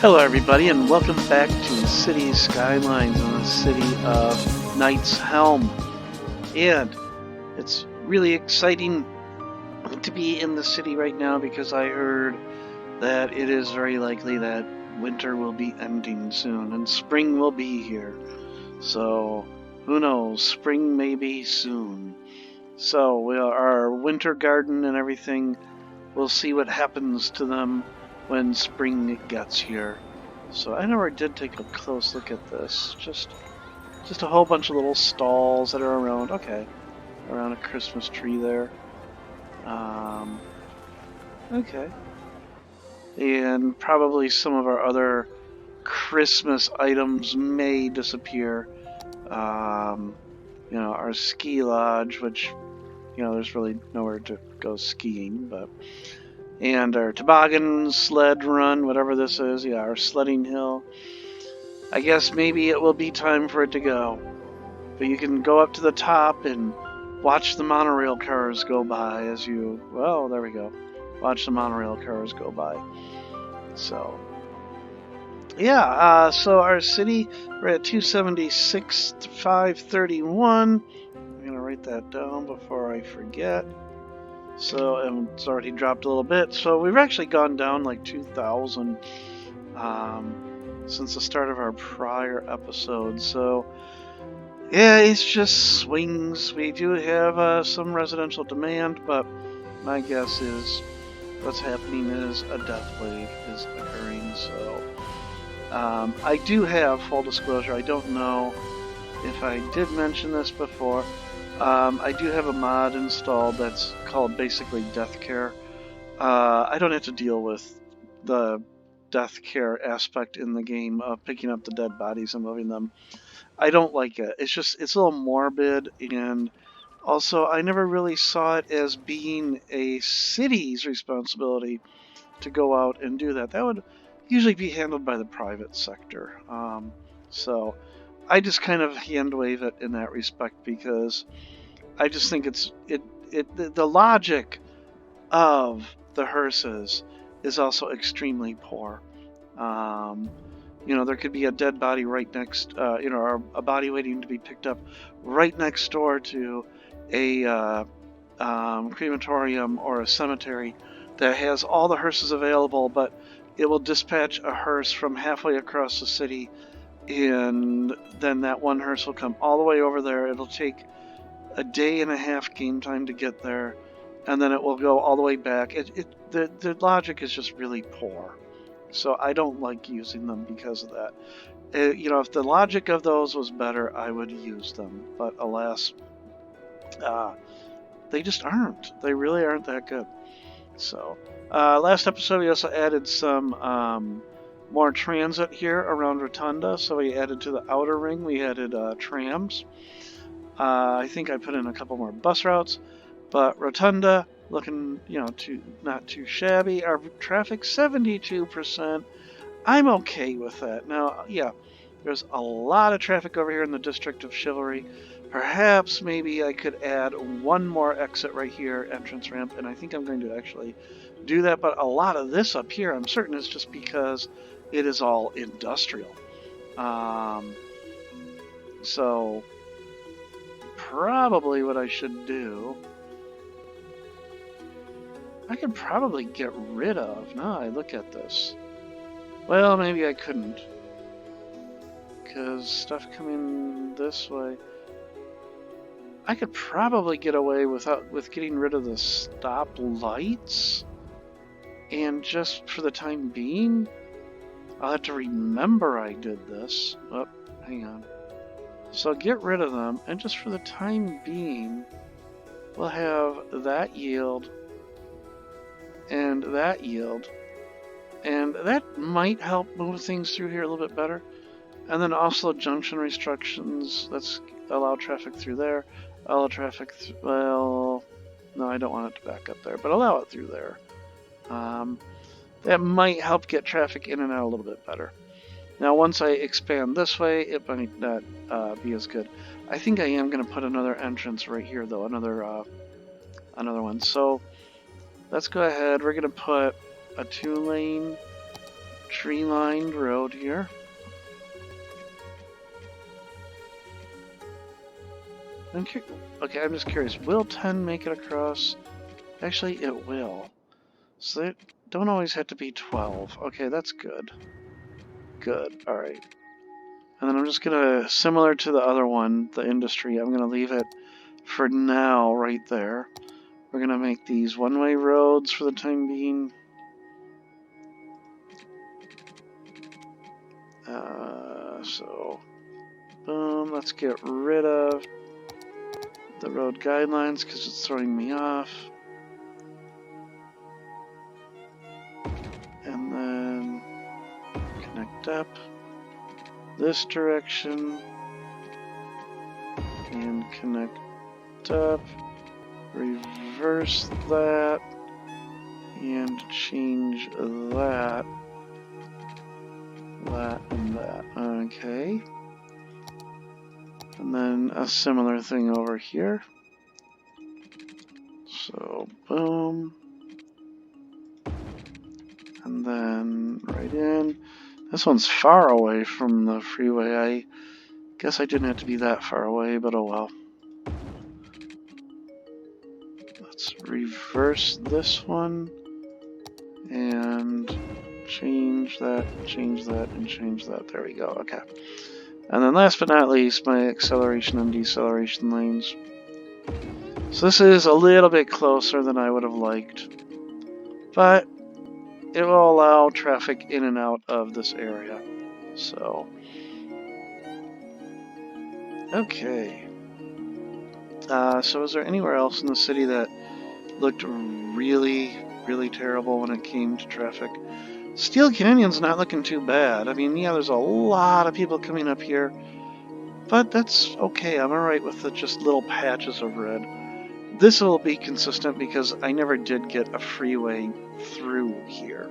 Hello, everybody, and welcome back to City Skylines in the city of Knight's Helm. And it's really exciting to be in the city right now because I heard that it is very likely that winter will be ending soon and spring will be here. So, who knows? Spring may be soon. So, our winter garden and everything, we'll see what happens to them when spring gets here. So I never did take a close look at this. Just a whole bunch of little stalls that are around. Okay, around a Christmas tree there. Okay, and probably some of our other Christmas items may disappear. Our ski lodge, which there's really nowhere to go skiing, and our toboggan sled run, whatever this is, our sledding hill. I guess maybe it will be time for it to go. But you can go up to the top and watch the monorail cars go by as you... Well, there we go. Watch the monorail cars go by. So, yeah, so our city, we're at 276,531. I'm going to write that down before I forget. So, and it's already dropped a little bit. So we've actually gone down like 2,000 since the start of our prior episode. So, yeah, it's just swings. We do have some residential demand, but my guess is what's happening is a death wave is occurring. So, I do have, full disclosure, I don't know if I did mention this before, I do have a mod installed that's called basically Death Care. I don't have to deal with the death care aspect in the game of picking up the dead bodies and moving them. I don't like it. It's a little morbid, and also I never really saw it as being a city's responsibility to go out and do that. That would usually be handled by the private sector. So I just kind of hand wave it in that respect because I just think the logic of the hearses is also extremely poor. There could be a dead body right next, or a body waiting to be picked up right next door to a crematorium or a cemetery that has all the hearses available, but it will dispatch a hearse from halfway across the city, and then that one hearse will come all the way over there. It'll take a day and a half game time to get there, and then it will go all the way back. The logic is just really poor. So I don't like using them because of that. If the logic of those was better, I would use them. But alas, they just aren't. They really aren't that good. So, last episode we also added some more transit here around Rotunda. So we added to the outer ring, we added trams. I think I put in a couple more bus routes. But Rotunda, looking, not too shabby. Our traffic, 72%. I'm okay with that. Now, yeah, there's a lot of traffic over here in the District of Chivalry. Perhaps maybe I could add one more exit right here, entrance ramp, and I think I'm going to actually do that. But a lot of this up here, I'm certain, is just because it is all industrial. So, probably what I should do... I could probably get rid of... Now I look at this. Well, maybe I couldn't. Because stuff coming this way... I could probably get away with getting rid of the stop lights. And just for the time being... I'll have to remember I did this. Oh, hang on. So get rid of them, and just for the time being... We'll have that yield... and that yield, and that might help move things through here a little bit better. And then also junction restrictions. Let's allow traffic through there. Allow traffic well, no, I don't want it to back up there, but allow it through there. That might help get traffic in and out a little bit better. Now, once I expand this way, it might not be as good. I think I am going to put another entrance right here, though, another one. So let's go ahead. We're going to put a 2-lane tree-lined road here. Okay, I'm just curious. Will 10 make it across? Actually, it will. So they don't always have to be 12. Okay, that's good. Good, alright. And then I'm just gonna, similar to the other one, the industry, I'm gonna leave it for now right there. We're gonna make these one-way roads for the time being. So, boom, let's get rid of the road guidelines because it's throwing me off. And then connect up this direction and connect up, reverse that, and change that, and that. Okay. And then a similar thing over here. So, boom. And then right in. This one's far away from the freeway. I guess I didn't have to be that far away, but oh well. Let's reverse this one and change that, and change that. There we go. Okay. And then last but not least, my acceleration and deceleration lanes. So this is a little bit closer than I would have liked, but it will allow traffic in and out of this area. So, okay. So is there anywhere else in the city that looked really, really terrible when it came to traffic? Steel Canyon's not looking too bad. I mean, yeah, there's a lot of people coming up here, but that's okay. I'm alright with the just little patches of red. This will be consistent because I never did get a freeway through here.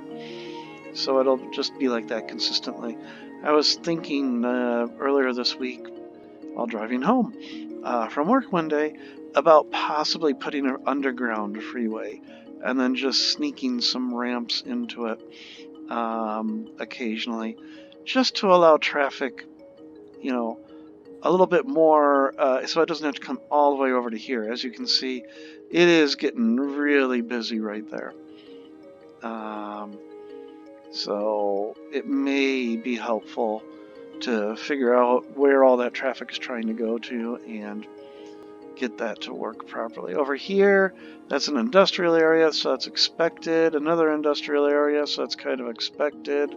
So it'll just be like that consistently. I was thinking earlier this week while driving home from work one day about possibly putting an underground freeway and then just sneaking some ramps into it occasionally, just to allow traffic, you know, a little bit more, so it doesn't have to come all the way over to here. As you can see, it is getting really busy right there. So it may be helpful to figure out where all that traffic is trying to go to and get that to work properly. Over here, that's an industrial area, so that's expected. Another industrial area, so that's kind of expected.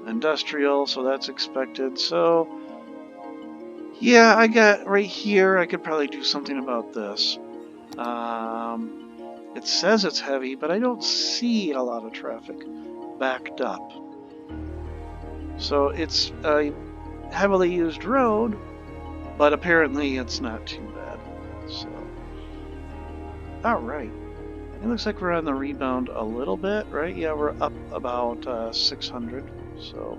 Industrial, so that's expected. So, yeah, I got right here, I could probably do something about this. It says it's heavy, but I don't see a lot of traffic backed up. So it's a heavily used road, but apparently it's not too bad. So, alright. It looks like we're on the rebound a little bit, right? Yeah, we're up about 600. So,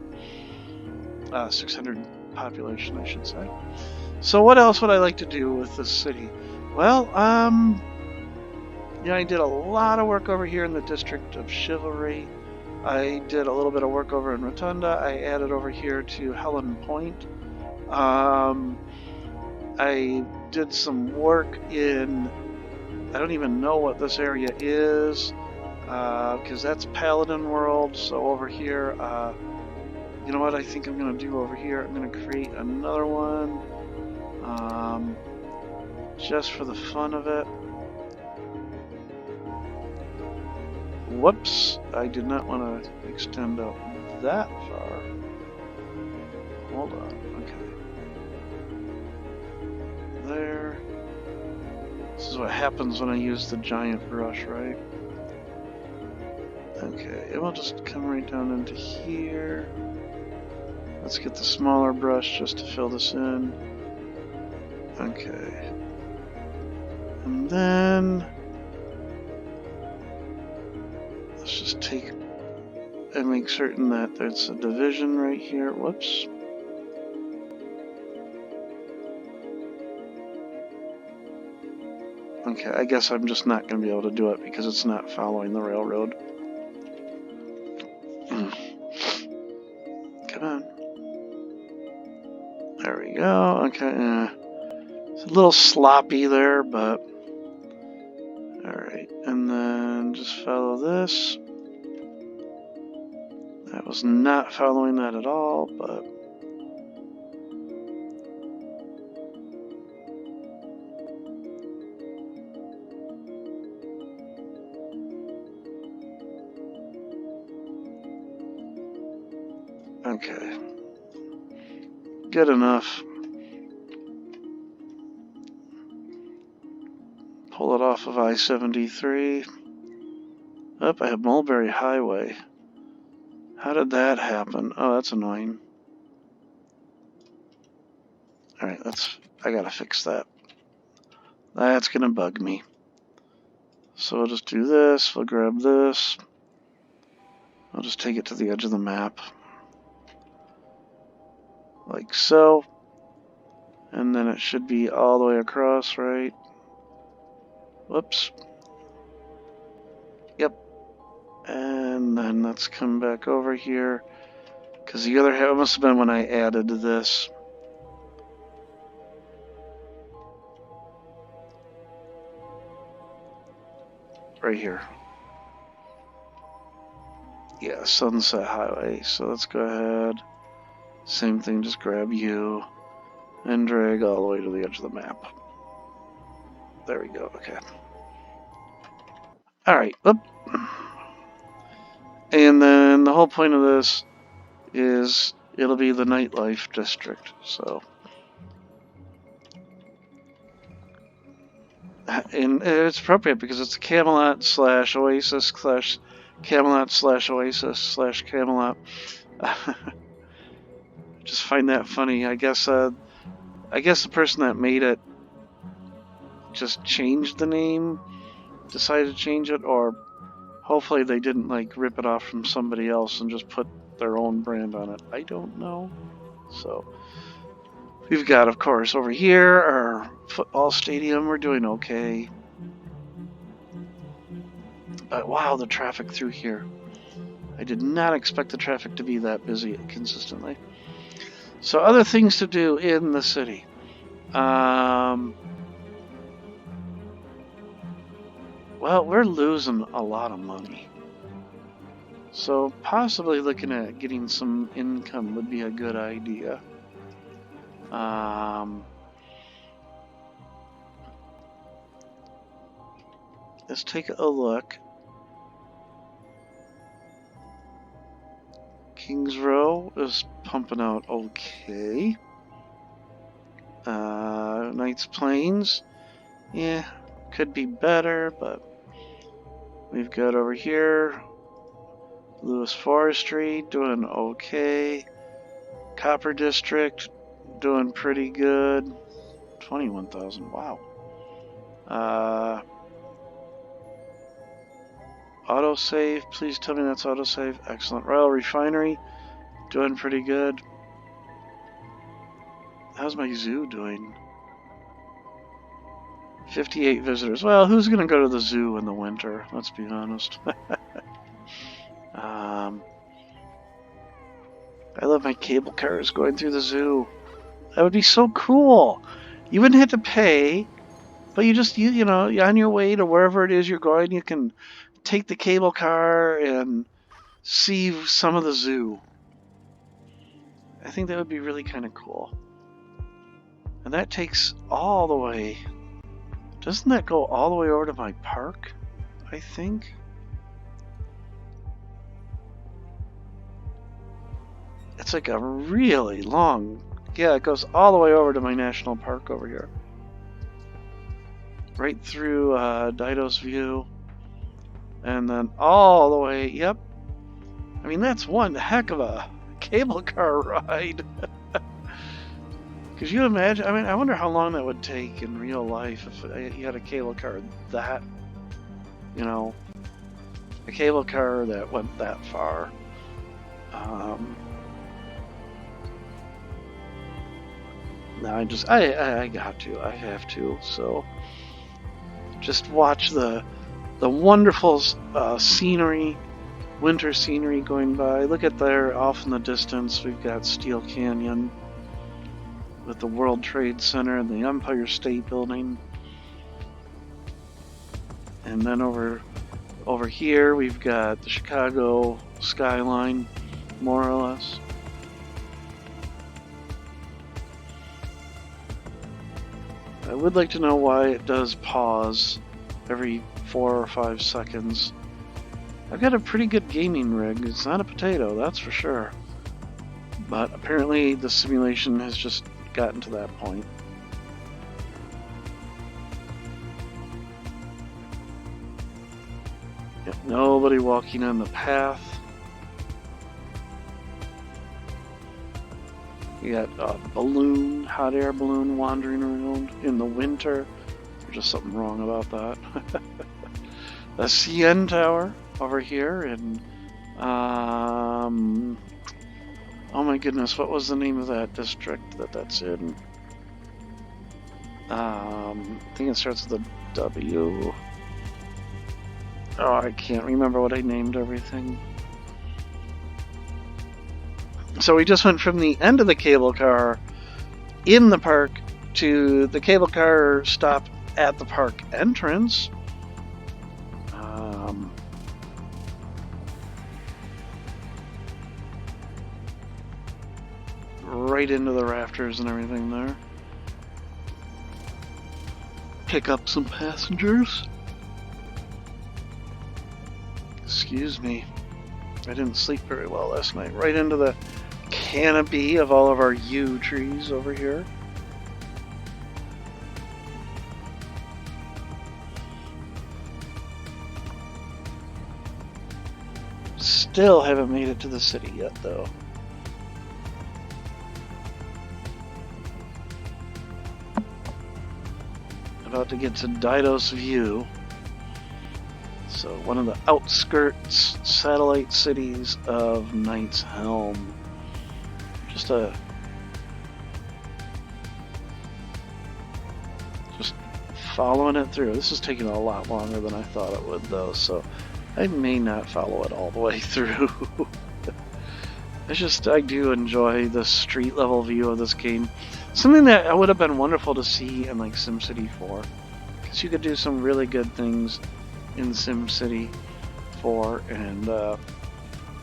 600 population, I should say. So what else would I like to do with this city? Well, I did a lot of work over here in the district of Chivalry. I did a little bit of work over in Rotunda. I added over here to Helen Point. I did some work in, I don't even know what this area is, because that's Paladin World. So over here, you know what I think I'm going to do over here? I'm going to create another one, just for the fun of it. Whoops, I did not want to extend out that far. Hold on, okay. There. This is what happens when I use the giant brush, right? Okay, it will just come right down into here. Let's get the smaller brush just to fill this in. Okay. And then let's just take and make certain that there's a division right here. Whoops. Okay, I guess I'm just not going to be able to do it because it's not following the railroad. we go. Okay, it's a little sloppy there, but alright. And then just follow this. I was not following that at all, but okay. Good enough. Pull it off of I-73. Oh, I have Mulberry Highway. How did that happen? Oh, that's annoying. Alright, I gotta fix that. That's gonna bug me. So we'll just do this, we'll grab this. I'll just take it to the edge of the map. Like so. And then it should be all the way across, right? Whoops. Yep. And then let's come back over here. Because the other half must have been when I added this. Right here. Yeah, Sunset Highway. So let's go ahead. Same thing, just grab you and drag all the way to the edge of the map. There we go, okay. Alright, and then the whole point of this is it'll be the nightlife district, so. And it's appropriate because it's a Camelot / Oasis / Camelot / Oasis / Camelot. Just find that funny. I guess the person that made it just changed the name, decided to change it, or hopefully they didn't like rip it off from somebody else and just put their own brand on it. I don't know. So we've got, of course, over here our football stadium. We're doing okay. But wow, the traffic through here. I did not expect the traffic to be that busy consistently. So other things to do in the city. Well, we're losing a lot of money. So possibly looking at getting some income would be a good idea. Let's take a look. Kings Row is pumping out okay. Knights Plains, yeah, could be better, but we've got over here Lewis Forestry doing okay. Copper District doing pretty good. 21,000, wow. Autosave, please tell me that's autosave. Excellent. Royal Refinery doing pretty good. How's my zoo doing? 58 visitors. Well, who's going to go to the zoo in the winter? Let's be honest. I love my cable cars going through the zoo. That would be so cool. You wouldn't have to pay, but you know, on your way to wherever it is you're going, you can take the cable car and see some of the zoo. I think that would be really kind of cool. And that takes all the way. Doesn't that go all the way over to my park? I think. It's like a really long. Yeah, it goes all the way over to my national park over here. Right through Dido's View. And then all the way, yep. I mean, that's one heck of a cable car ride. Could you imagine? I mean, I wonder how long that would take in real life if you had a cable car that, you know, a cable car that went that far. No, I got to. I have to. So, just watch the wonderful scenery, winter scenery going by. Look at there, off in the distance, we've got Steel Canyon with the World Trade Center and the Empire State Building. And then over here we've got the Chicago skyline, more or less. I would like to know why it does pause every 4 or 5 seconds. I've got a pretty good gaming rig. It's not a potato, that's for sure. But apparently the simulation has just gotten to that point. Yep, nobody walking on the path. You got a balloon, hot air balloon wandering around in the winter. There's just something wrong about that. The CN Tower over here, and oh my goodness, what was the name of that district that's in? I think it starts with a W. Oh, I can't remember what I named everything. So we just went from the end of the cable car in the park to the cable car stop at the park entrance. Right into the rafters and everything there. Pick up some passengers. Excuse me. I didn't sleep very well last night. Right into the canopy of all of our yew trees over here. Still haven't made it to the city yet, though. About to get to Didos View. So one of the outskirts satellite cities of Knight's Helm. Just following it through. This is taking a lot longer than I thought it would, though, so I may not follow it all the way through. I do enjoy the street level view of this game. Something that would have been wonderful to see in like SimCity 4, because you could do some really good things in SimCity 4, and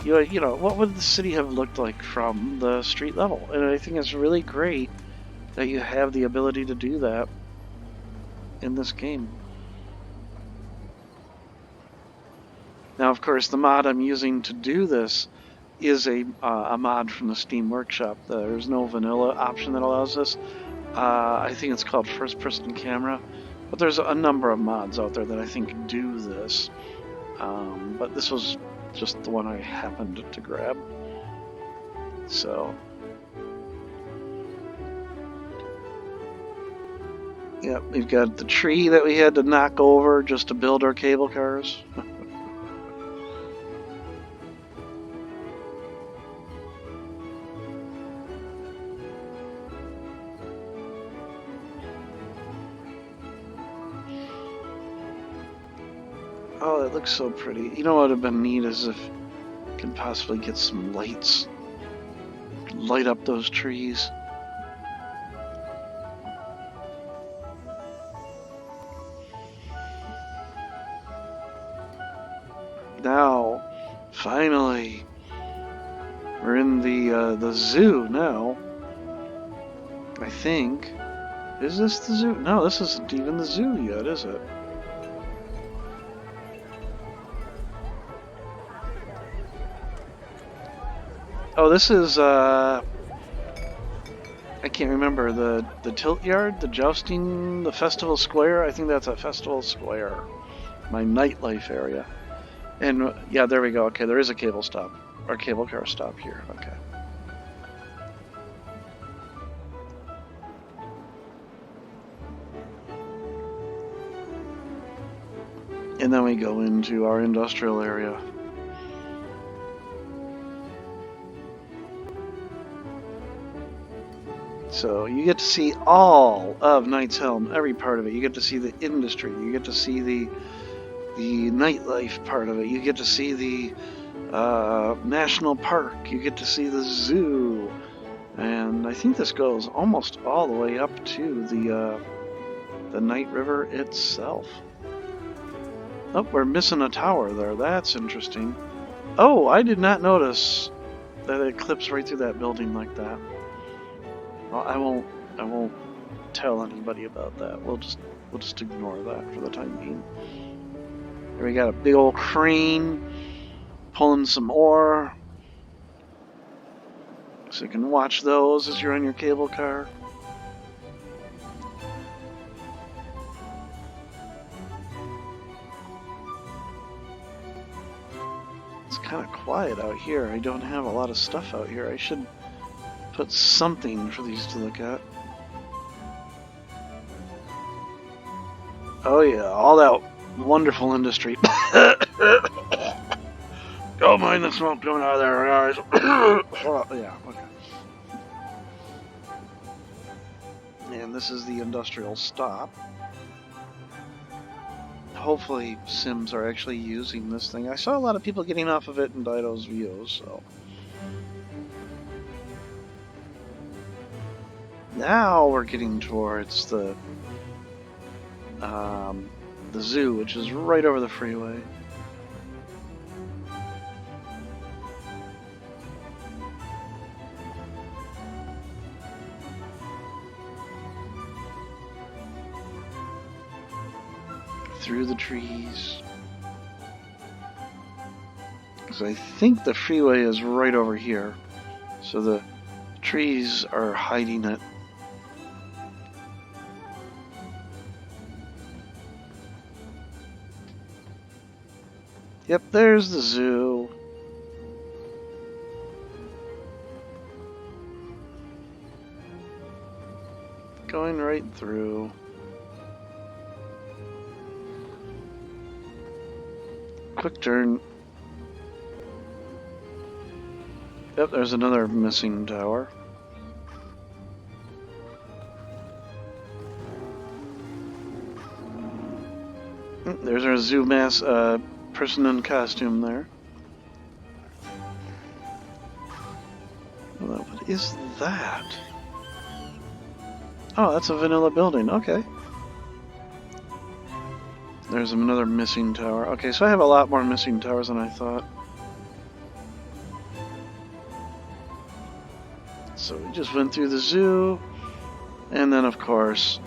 you know, what would the city have looked like from the street level? And I think it's really great that you have the ability to do that in this game. Now, of course, the mod I'm using to do this is a mod from the Steam Workshop. There's no vanilla option that allows this. I think it's called First Person Camera, but there's a number of mods out there that I think do this. But this was just the one I happened to grab. So, yeah, we've got the tree that we had to knock over just to build our cable cars. Oh, it looks so pretty. You know what would have been neat is if I could possibly get some lights. Light up those trees. Now, finally, we're in the zoo now. I think. Is this the zoo? No, this isn't even the zoo yet, is it? Oh, this is, I can't remember, the tilt yard, the jousting, the festival square. I think that's a festival square. My nightlife area. And, yeah, there we go. Okay, there is a cable stop, or cable car stop here. Okay. And then we go into our industrial area. So you get to see all of Knight's Helm, every part of it. You get to see the industry. You get to see the nightlife part of it. You get to see the national park. You get to see the zoo, and I think this goes almost all the way up to the Night River itself. Oh, we're missing a tower there. That's interesting. Oh, I did not notice that it clips right through that building like that. Well, I won't tell anybody about that. We'll just ignore that for the time being. Here we got a big old crane pulling some ore. So you can watch those as you're on your cable car. It's kind of quiet out here. I don't have a lot of stuff out here. I should put something for these to look at. Oh yeah, all that wonderful industry. Don't mind the smoke coming out of there, guys. Yeah, okay. And this is the industrial stop. Hopefully Sims are actually using this thing. I saw a lot of people getting off of it in Dido's views, so. Now we're getting towards the zoo, which is right over the freeway. Through the trees. Because I think the freeway is right over here. So the trees are hiding it. Yep, there's the zoo. Going right through. Quick turn. Yep, there's another missing tower. There's our zoo mass person in costume there. Well, what is that? Oh, that's a vanilla building. Okay. There's another missing tower. Okay, so I have a lot more missing towers than I thought. So we just went through the zoo, and then of course,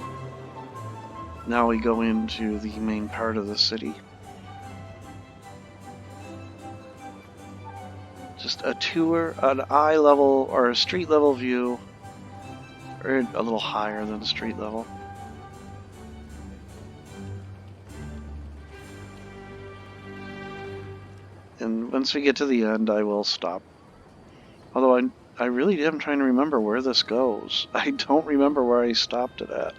now we go into the main part of the city. Just a tour, an eye level or a street level view, or a little higher than street level. And once we get to the end, I will stop. Although I really am trying to remember where this goes. I don't remember where I stopped it at.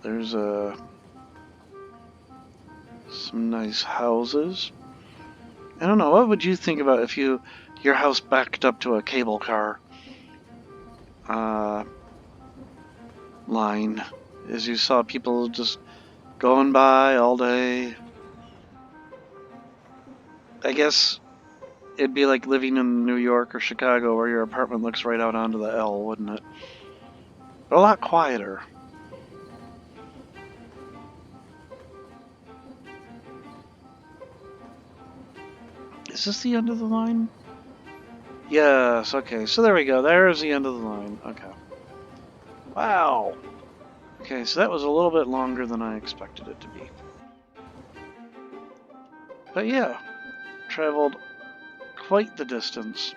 There's some nice houses. I don't know, what would you think about if your house backed up to a cable car line, as you saw people just going by all day? I guess it'd be like living in New York or Chicago where your apartment looks right out onto the L, wouldn't it? But a lot quieter. Is this the end of the line? Yes, okay, so there we go. There's the end of the line. Okay. Wow. Okay, so that was a little bit longer than I expected it to be. But yeah, traveled quite the distance.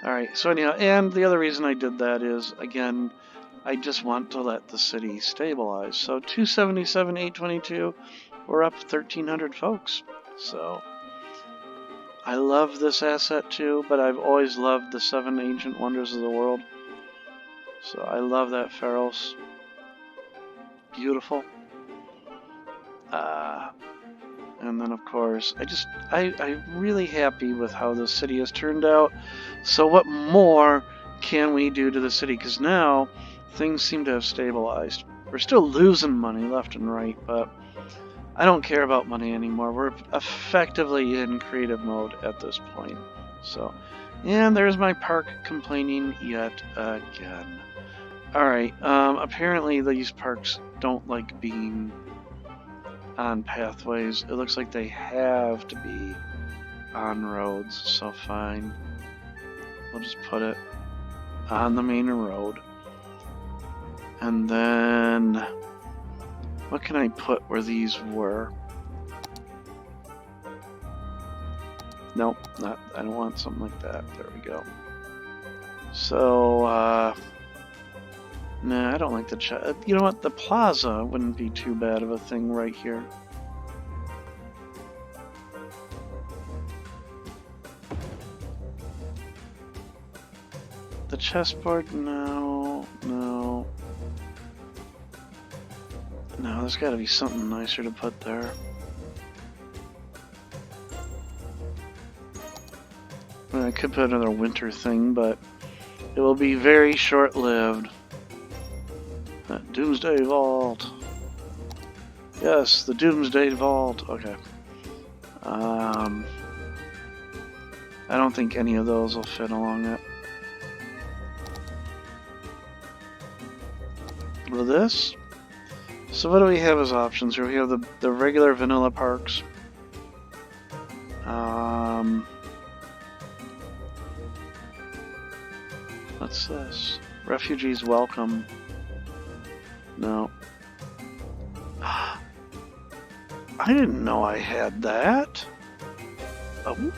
Alright, so anyhow, and the other reason I did that is, again, I just want to let the city stabilize. So 277, 822, we're up 1,300 folks. So I love this asset too, but I've always loved the 7 ancient wonders of the world. So I love that Pharos. Beautiful. And then, of course, I'm really happy with how the city has turned out. So what more can we do to the city? Because now things seem to have stabilized. We're still losing money left and right, but I don't care about money anymore. We're effectively in creative mode at this point. So, and there's my park complaining yet again. Alright, apparently these parks don't like being on pathways. It looks like they have to be on roads, so fine. We'll just put it on the main road. And then, what can I put where these were? Nope, I don't want something like that. There we go. So, nah, I don't like the you know what? The plaza wouldn't be too bad of a thing right here. The chessboard, no. No, there's got to be something nicer to put there. Well, I could put another winter thing, but it will be very short-lived. Doomsday Vault. Yes, the Doomsday Vault. Okay. I don't think any of those will fit along it. Will this? So what do we have as options here? We have the regular vanilla parks. What's this? Refugees welcome. No. I didn't know I had that.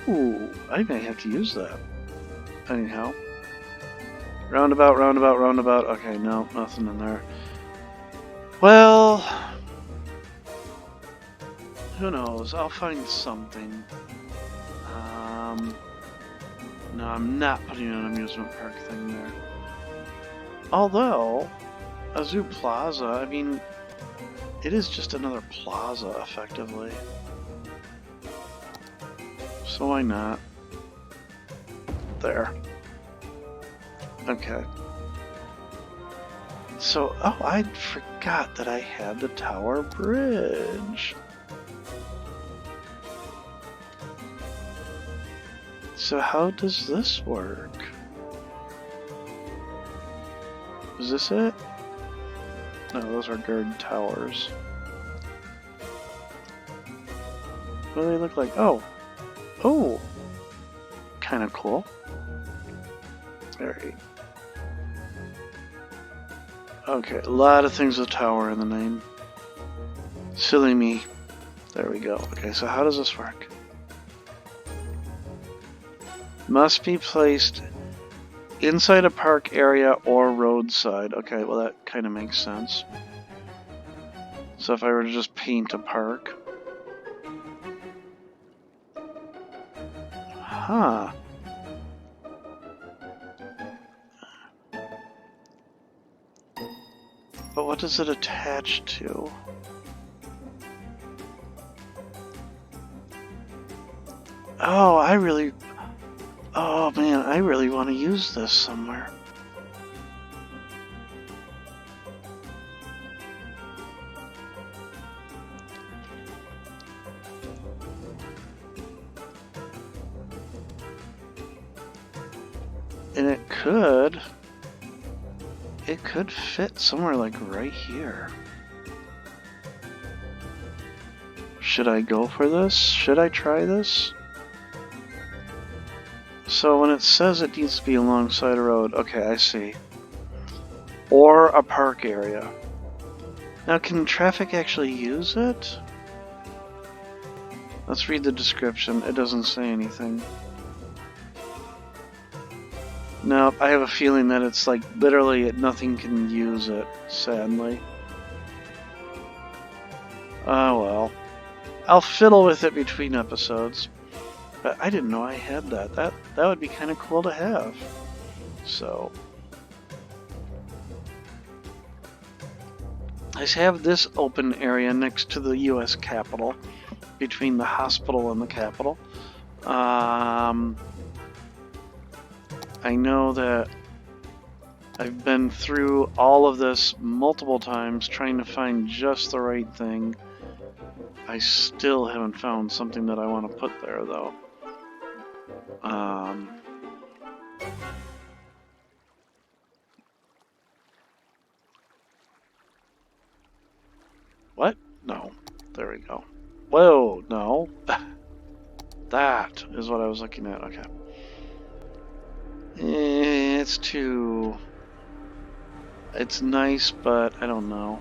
Ooh, I may have to use that. Anyhow. Roundabout, roundabout, roundabout. Okay, no, nothing in there. Well, who knows? I'll find something. No, I'm not putting an amusement park thing there. Although, a zoo plaza, I mean, it is just another plaza, effectively. So why not? There. Okay. So, oh, I forgot that I had the Tower Bridge. So how does this work? Is this it? No, those are guard towers. What do they look like? Oh! Oh! Kinda cool. Alright. Okay, a lot of things with tower in the name. Silly me. There we go. Okay, so how does this work? Must be placed inside a park area or roadside. Okay, well that kind of makes sense. So if I were to just paint a park. Huh. But what does it attach to? Oh, oh man, I really want to use this somewhere. And it could fit somewhere like right here. Should I go for this? Should I try this? So when it says it needs to be alongside a road, okay, I see. Or a park area. Now, can traffic actually use it? Let's read the description. It doesn't say anything. Nope, I have a feeling that it's like literally nothing can use it, sadly. Oh well. I'll fiddle with it between episodes. But I didn't know I had that. That would be kind of cool to have. So I have this open area next to the US Capitol between the hospital and the capital. I know that I've been through all of this multiple times trying to find just the right thing. I still haven't found something that I want to put there, though. What? No. There we go. Whoa, no. That is what I was looking at. Okay. It's too... It's nice, but I don't know.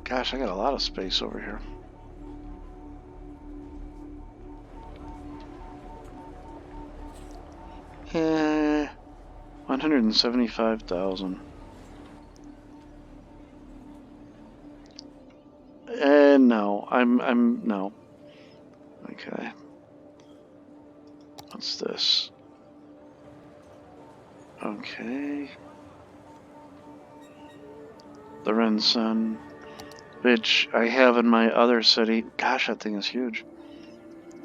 Gosh, I got a lot of space over here. Eh, 175,000. No, no. Okay. What's this? Okay. The Rensun, which I have in my other city. Gosh, that thing is huge.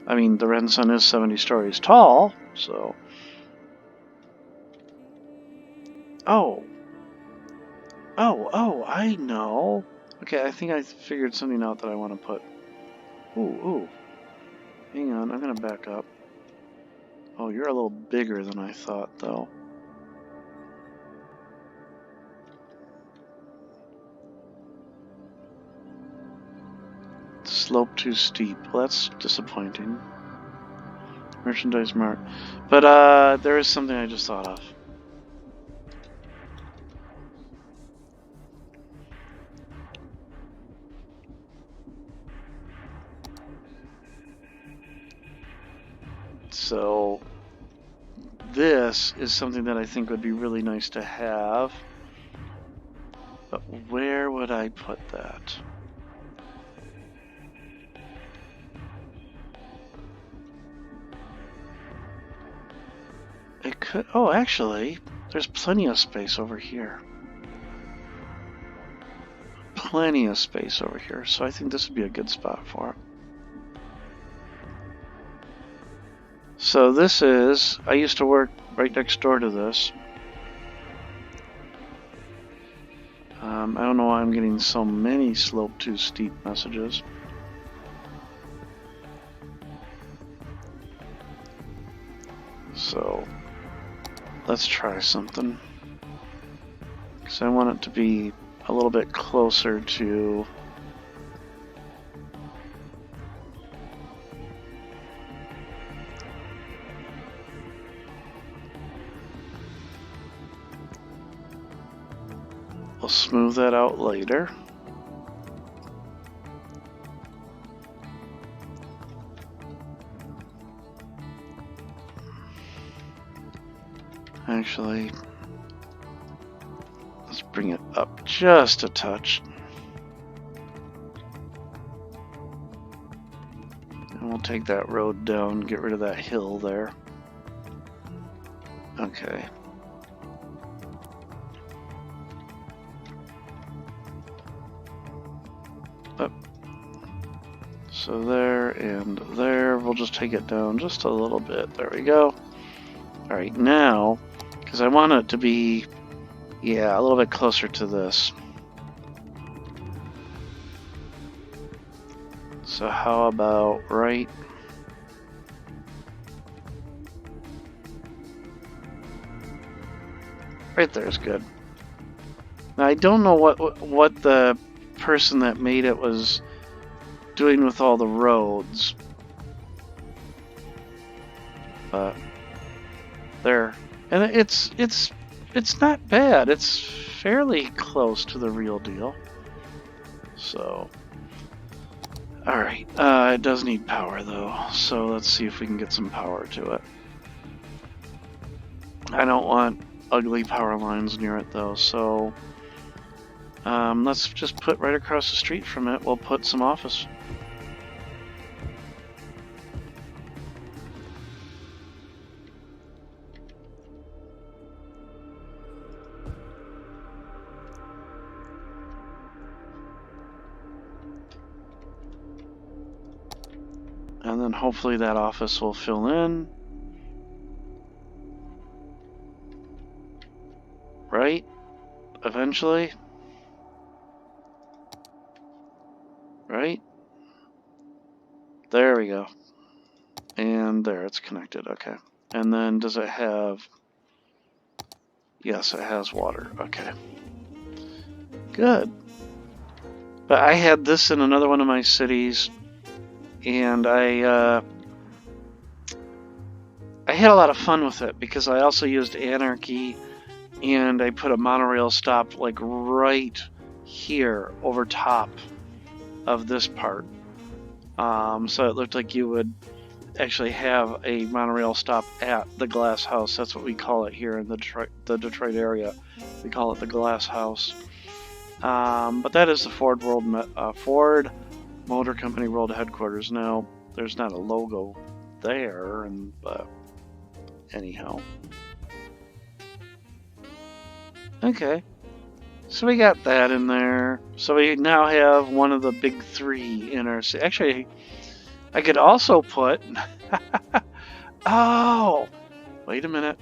I mean, the Rensun is 70 stories tall, so... Oh, I know. Okay, I think I figured something out that I want to put. Ooh. Hang on, I'm gonna back up. Oh, you're a little bigger than I thought, though. Slope too steep. Well, that's disappointing. Merchandise mart. But, there is something I just thought of. So, this is something that I think would be really nice to have. But where would I put that? It could... Oh, actually, there's plenty of space over here. Plenty of space over here, so I think this would be a good spot for it. So this is... I used to work right next door to this. I don't know why I'm getting so many slope too steep messages. So... let's try something. Because I want it to be a little bit closer to... We'll smooth that out later. Actually, let's bring it up just a touch. And we'll take that road down, get rid of that hill there. Okay. Up. So there and there, we'll just take it down just a little bit. There we go. Alright, now, because I want it to be, yeah, a little bit closer to this. So how about right there is good. Now I don't know what the person that made it was doing with all the roads, but there, and it's not bad. It's fairly close to the real deal. So, all right, it does need power though. So let's see if we can get some power to it. I don't want ugly power lines near it though. So Let's just put right across the street from it, we'll put some office. And then hopefully that office will fill in. Right? Eventually. Right? There we go. And there, it's connected. Okay. And then does it have... Yes, it has water. Okay. Good. But I had this in another one of my cities, and I had a lot of fun with it because I also used Anarchy, and I put a monorail stop like right here over top of this part. So it looked like you would actually have a monorail stop at the Glass House. That's what we call it here in the Detroit area. We call it the Glass House. But that is the Ford Motor Company World Headquarters. Now, there's not a logo there, but anyhow. Okay. So we got that in there. So we now have one of the big three in our city. Actually, I could also put... Oh! Wait a minute.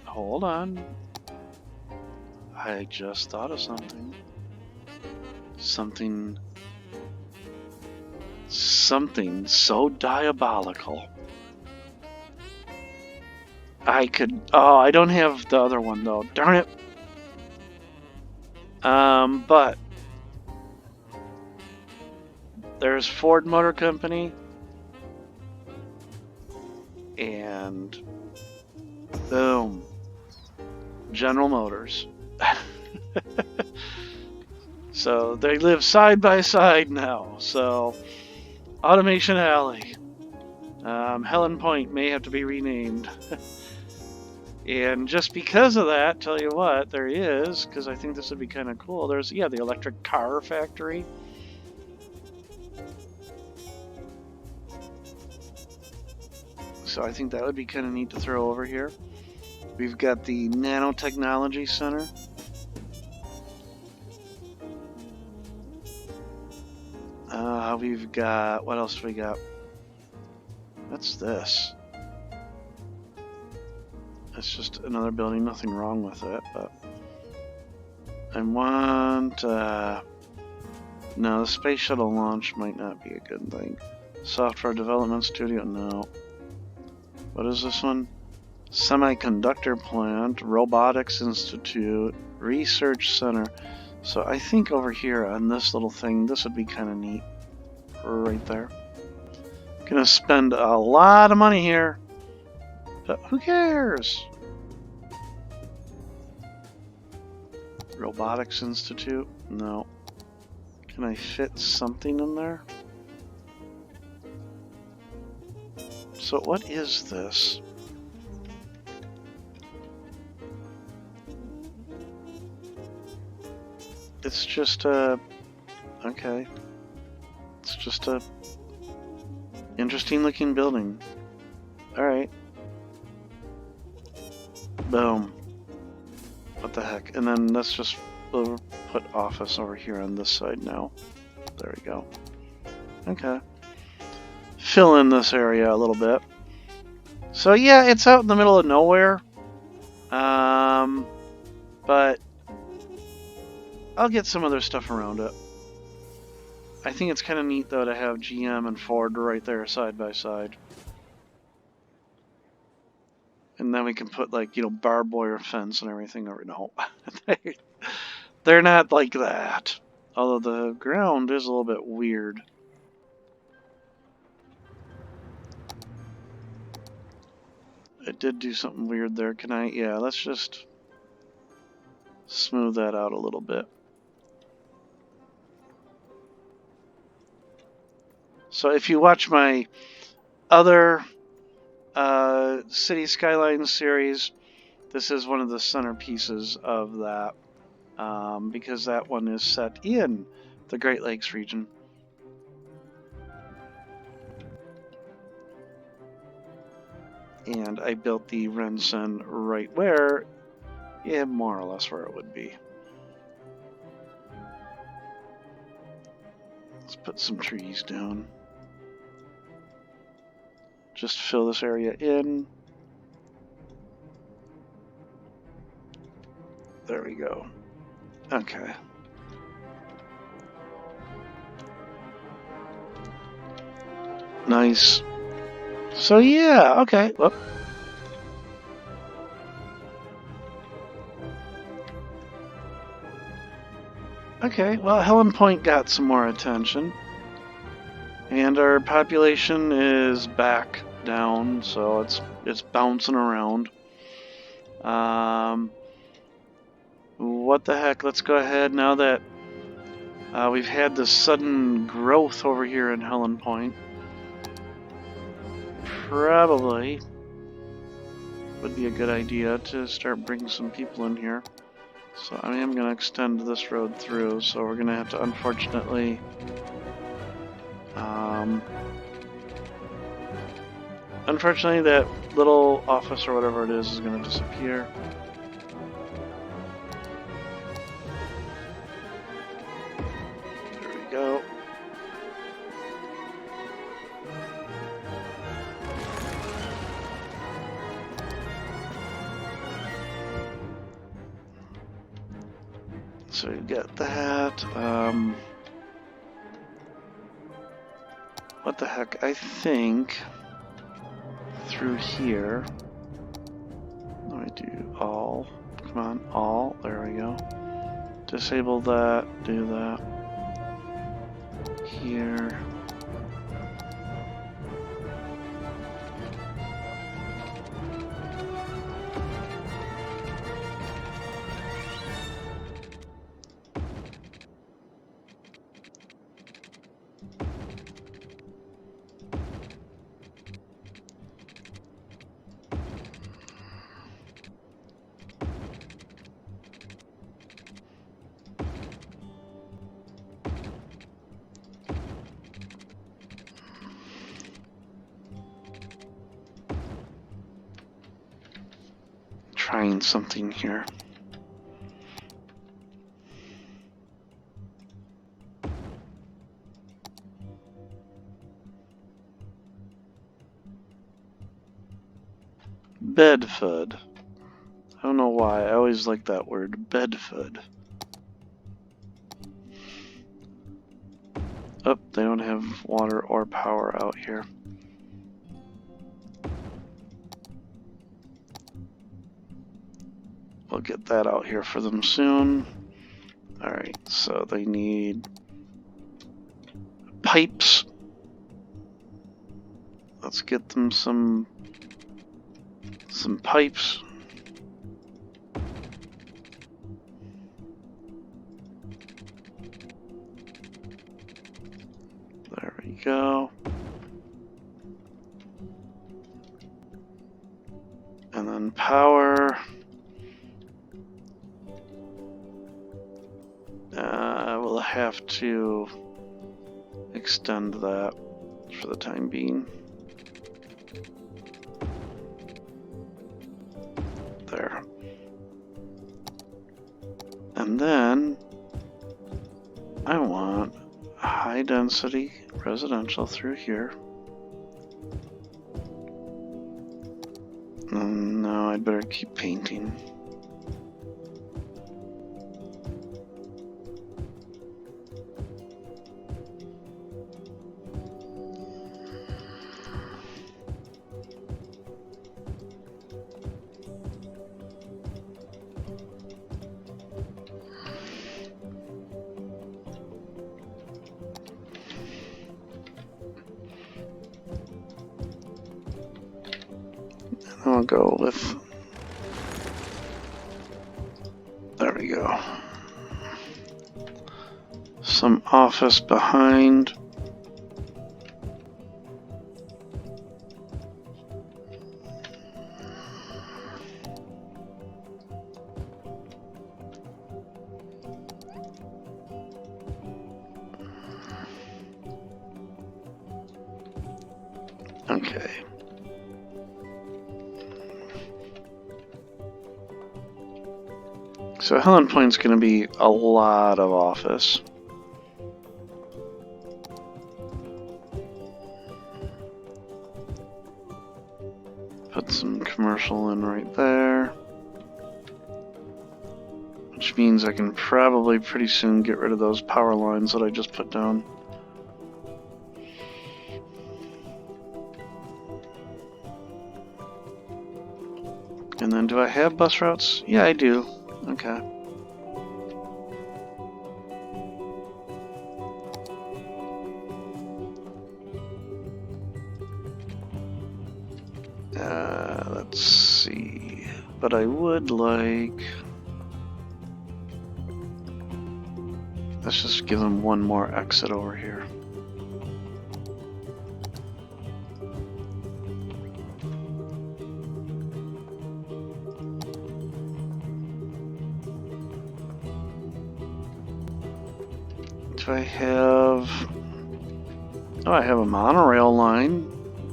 Hold on. I just thought of something. Something so diabolical. I could... Oh, I don't have the other one, though. Darn it. But... There's Ford Motor Company. And... Boom. General Motors. So they live side by side now. So Automation Alley. Helen Point may have to be renamed. And just because of that, tell you what, there is, because I think this would be kind of cool. There's, yeah, the electric car factory. So I think that would be kind of neat to throw over here. We've got the Nanotechnology Center. We've got, what else do we got? What's this? It's just another building, nothing wrong with it, but I want, no, the space shuttle launch might not be a good thing. Software development studio, no. What is this one? Semiconductor plant, robotics institute, research center. So I think over here on this little thing, this would be kind of neat. Right there. Gonna spend a lot of money here, but who cares? Robotics Institute? No. Can I fit something in there? So what is this? It's just a... Okay. It's just a interesting looking building. Alright. Boom. What the heck? And then let's just put office over here on this side now. There we go. Okay. Fill in this area a little bit. So yeah, it's out in the middle of nowhere. But I'll get some other stuff around it. I think it's kind of neat, though, to have GM and Ford right there side by side. And then we can put, like, you know, barbed wire fence and everything over. No, they're not like that. Although the ground is a little bit weird. It did do something weird there. Can I? Yeah, let's just smooth that out a little bit. So if you watch my other City Skylines series, this is one of the centerpieces of that. because that one is set in the Great Lakes region. And I built the Rensen right where, yeah, more or less where it would be. Let's put some trees down. Just fill this area in. There we go. Okay. Nice. So yeah, okay. Well, okay, well, Helen Point got some more attention. And our population is back down, so it's bouncing around. What the heck? Let's go ahead now that we've had this sudden growth over here in Helen Point. Probably would be a good idea to start bringing some people in here. So I am going to extend this road through, so we're going to have to unfortunately that little office or whatever it is going to disappear. There we go. So you get that. What the heck? I think through here. Let me do all. Come on, all. There we go. Disable that. Do that. Here. Trying something here. Bedford. I don't know why. I always like that word, Bedford. Oh, they don't have water or power out here. We'll get that out here for them soon. Alright, so they need pipes. Let's get them some pipes. There we go. And then power. We'll have to extend that for the time being. There. And then I want high density residential through here. No, I'd better keep painting. I'll go with, there we go, some office behind. Okay. So Helen Point's going to be a lot of office. Put some commercial in right there. Which means I can probably pretty soon get rid of those power lines that I just put down. And then do I have bus routes? Yeah, I do. Okay. Let's see. But I would like... Let's just give them one more exit over here. Do I have... Oh, I have a monorail line,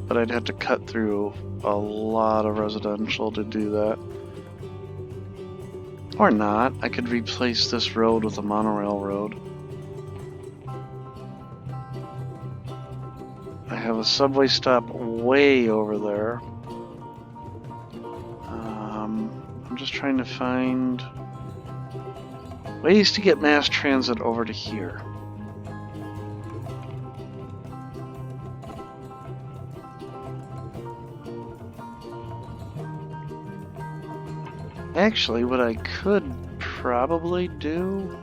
but I'd have to cut through a lot of residential to do that. Or not. I could replace this road with a monorail road. I have a subway stop way over there. I'm just trying to find ways to get mass transit over to here. Actually, what I could probably do...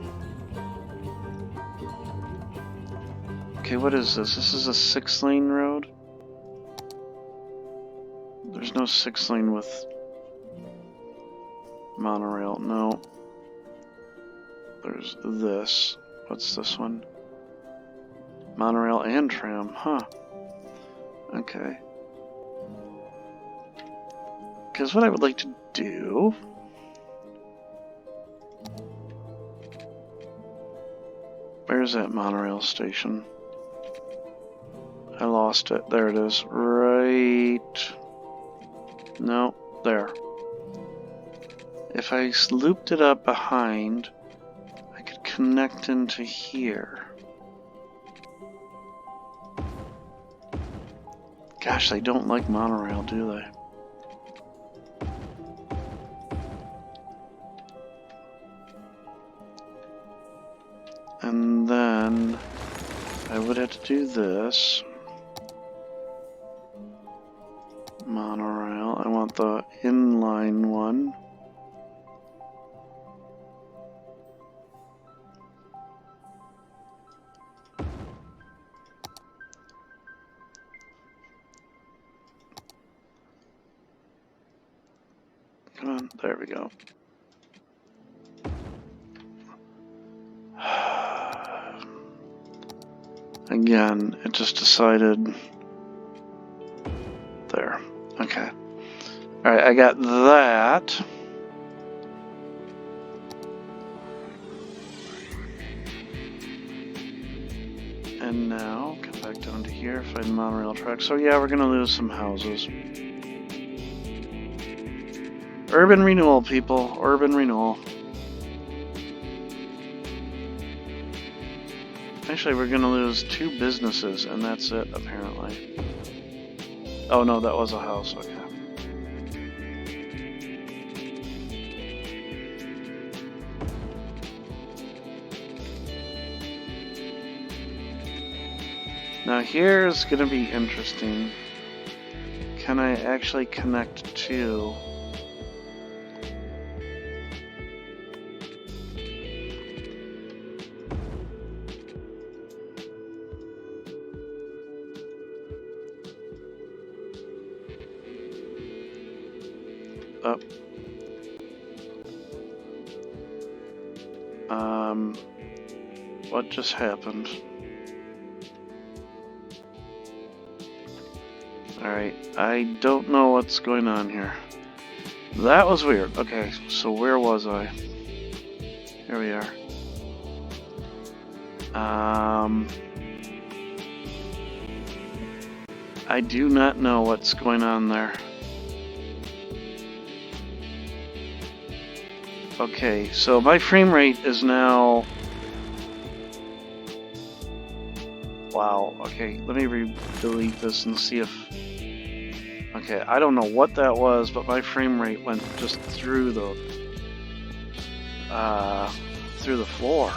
Okay, what is this? This is a 6-lane road? There's no 6-lane with monorail. No. There's this. What's this one? Monorail and tram. Huh. Okay. Because what I would like to do... Where's that monorail station? I lost it. There it is. Right... No, there. If I looped it up behind, I could connect into here. Gosh, they don't like monorail, do they? And then I would have to do this. Monorail. I want the inline one. Come on, there we go. Again, it just decided... There. Okay. Alright, I got that. And now, get back down to here, find monorail tracks. So yeah, we're gonna lose some houses. Urban renewal, people. Urban renewal. Actually, we're gonna lose 2 businesses, and that's it, apparently. Oh no, that was a house, okay. Now here's gonna be interesting. Can I actually connect to... Up. What just happened? Alright, I don't know what's going on here. That was weird. Okay, so where was I? Here we are. I do not know what's going on there. Okay, so my frame rate is now... Wow, okay, let me delete this and see if... Okay, I don't know what that was, but my frame rate went just through the floor.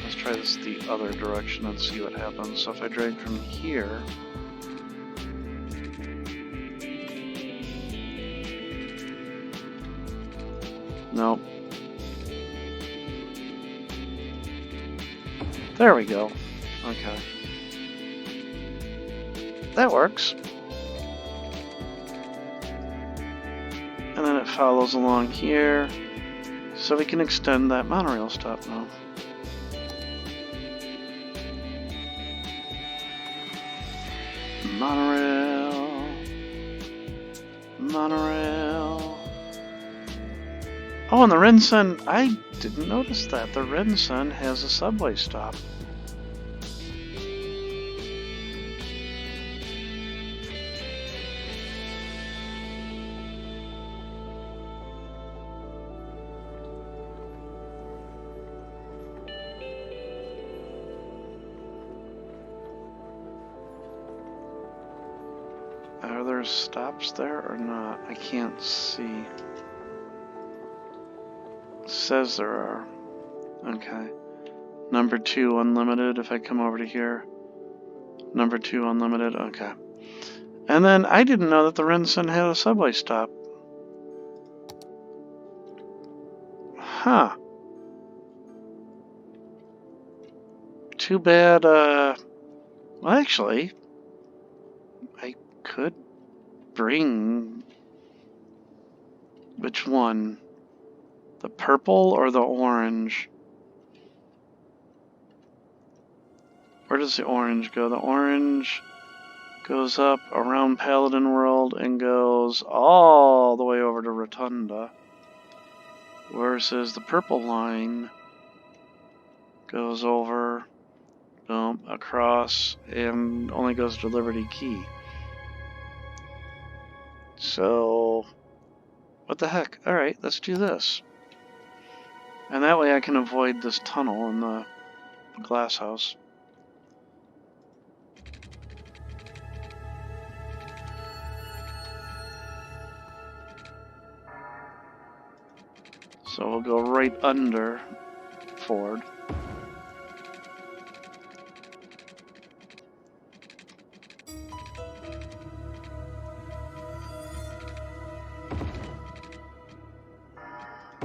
Let's try this the other direction and see what happens. So if I drag from here... Nope. There we go. Okay. That works. And then it follows along here. So we can extend that monorail stop now. Monorail. Monorail. Oh, and the Rinsen, I didn't notice that. The Rinsen has a subway stop. Are there stops there or not? I can't see. It says there are. Okay. Number 2 unlimited if I come over to here. Number 2 unlimited. Okay. And then I didn't know that the Rinsen had a subway stop. Huh. Too bad, well, actually, I could bring... Which one? The purple or the orange? Where does the orange go? The orange goes up around Paladin World and goes all the way over to Rotunda. Versus the purple line goes over, boom, across, and only goes to Liberty Key. So, what the heck? Alright, let's do this. And that way I can avoid this tunnel in the glass house. So we'll go right under Ford.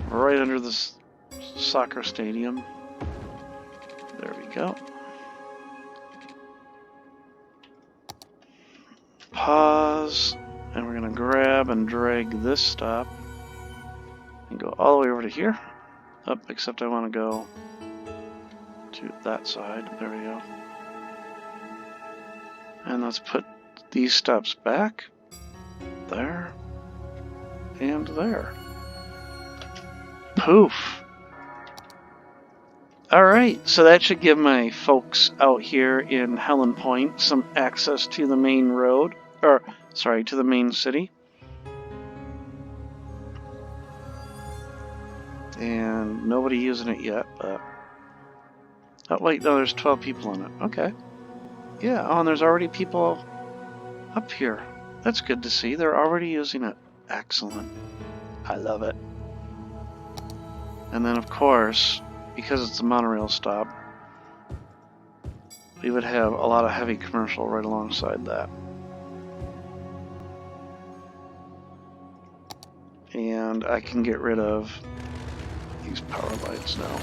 Right under this soccer stadium. There we go. Pause, and we're gonna grab and drag this stop and go all the way over to here. Up, except I want to go to that side. There we go. And let's put these stops back. There. And there. Poof. Alright, so that should give my folks out here in Helen Point some access to the main road. Or, sorry, to the main city. And nobody using it yet, but... Oh, wait, no, there's 12 people in it. Okay. Yeah, oh, and there's already people up here. That's good to see. They're already using it. Excellent. I love it. And then, of course, because it's a monorail stop, we would have a lot of heavy commercial right alongside that. And I can get rid of these power lights now.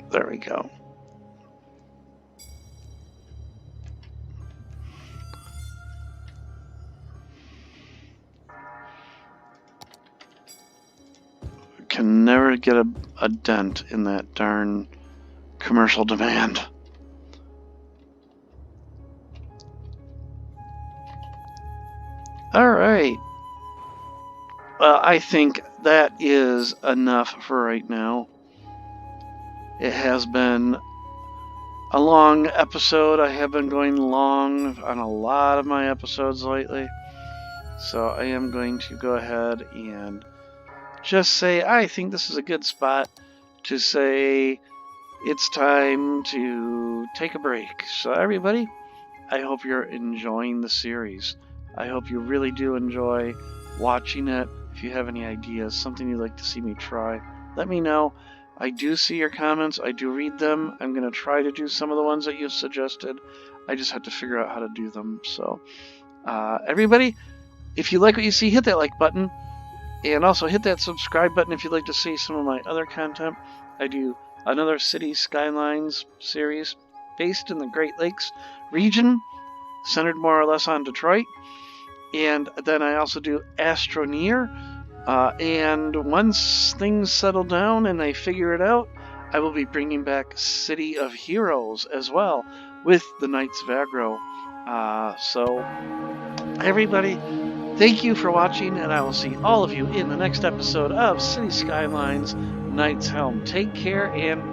There we go. Can never get a dent in that darn commercial demand. Alright. Well, I think that is enough for right now. It has been a long episode. I have been going long on a lot of my episodes lately. So I am going to go ahead and just say I think this is a good spot to say it's time to take a break. So everybody, I hope you're enjoying the series. I hope you really do enjoy watching it. If you have any ideas, something you'd like to see me try, let me know. I do see your comments. I do read them. I'm going to try to do some of the ones that you've suggested. I just have to figure out how to do them. So, everybody, if you like what you see, hit that like button. And also hit that subscribe button if you'd like to see some of my other content. I do another City Skylines series based in the Great Lakes region, centered more or less on Detroit. And then I also do Astroneer. And once things settle down and I figure it out, I will be bringing back City of Heroes as well with the Knights of Aggro. So, everybody, thank you for watching, and I will see all of you in the next episode of City Skylines Knight's Helm. Take care and